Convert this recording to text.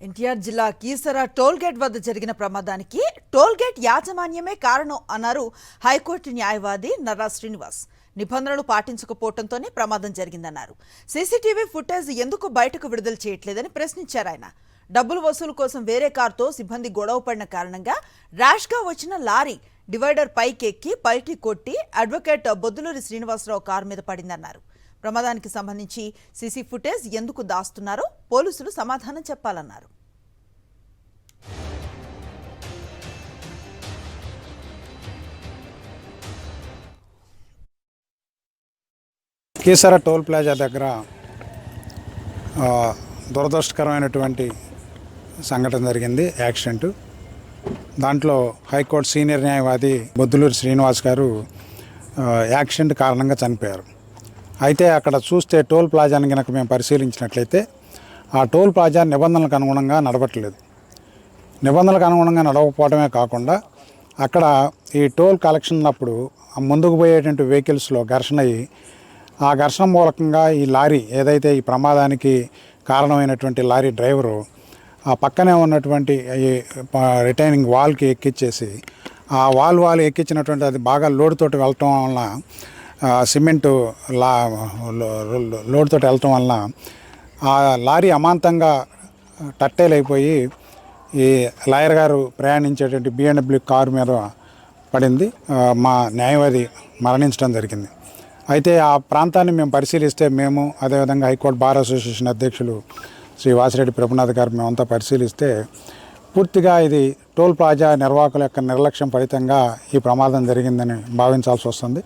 ఎన్టీఆర్ జిల్లా కీసర టోల్గేట్ వద్ద జరిగిన ప్రమాదానికి టోల్గేట్ యాజమాన్యమే కారణం అన్నారు హైకోర్టు న్యాయవాది నర్రా శ్రీనివాస్. నిబంధనలు పాటించకపోవడంతోనే ప్రమాదం జరిగిందన్నారు. సీసీటీవీ ఫుటేజ్ ఎందుకు బయటకు విడుదల చేయట్లేదని ప్రశ్నించారు ఆయన. డబ్బులు వసూలు కోసం వేరే కారుతో సిబ్బంది గొడవ పడిన కారణంగా ర్యాష్గా వచ్చిన లారీ డివైడర్ పైకెక్కి పల్టీ కొట్టి అడ్వకేట్ బొద్దులూరి శ్రీనివాసరావు కారు మీద పడిందన్నారు. ప్రమాదానికి సంబంధించి సీసీ ఫుటేజ్ ఎందుకు దాస్తున్నారో పోలీసులు సమాధానం చెప్పాలన్నారు. కీసర టోల్ ప్లాజా దగ్గర దురదృష్టకరమైనటువంటి సంఘటన జరిగింది, యాక్సిడెంట్. దాంట్లో హైకోర్టు సీనియర్ న్యాయవాది బొద్దులూరి శ్రీనివాస్ గారు యాక్సిడెంట్ కారణంగా చనిపోయారు. అయితే అక్కడ చూస్తే టోల్ ప్లాజాని కనుక మేము పరిశీలించినట్లయితే ఆ టోల్ ప్లాజా నిబంధనలకు అనుగుణంగా నడవట్లేదు. నిబంధనలకు అనుగుణంగా నడవకపోవడమే కాకుండా అక్కడ ఈ టోల్ కలెక్షన్ అప్పుడు ముందుకు పోయేటువంటి వెహికల్స్లో ఘర్షణ అయ్యి ఆ ఘర్షణ మూలకంగా ఈ లారీ ఏదైతే ఈ ప్రమాదానికి కారణమైనటువంటి లారీ డ్రైవరు ఆ పక్కనే ఉన్నటువంటి ఈ రిటైనింగ్ వాల్కి ఎక్కించేసి ఆ వాల్ ఎక్కించినటువంటి అది బాగా లోడుతోటి వెళ్ళటం వలన సిమెంటు లోడ్తో వెళ్ళటం వలన ఆ లారీ అమాంతంగా టట్టేలైపోయి ఈ లాయర్ గారు ప్రయాణించేటువంటి BMW కారు మీద పడింది. మా న్యాయవాది మరణించడం జరిగింది. అయితే ఆ ప్రాంతాన్ని మేము పరిశీలిస్తే మేము అదేవిధంగా హైకోర్టు బార్ అసోసియేషన్ అధ్యక్షులు శ్రీ వాసిరెడ్డి ప్రభునాథ్ గారు మేమంతా పరిశీలిస్తే పూర్తిగా ఇది టోల్ ప్లాజా నిర్వాహకుల యొక్క నిర్లక్ష్యం ఫలితంగా ఈ ప్రమాదం జరిగిందని భావించాల్సి వస్తుంది.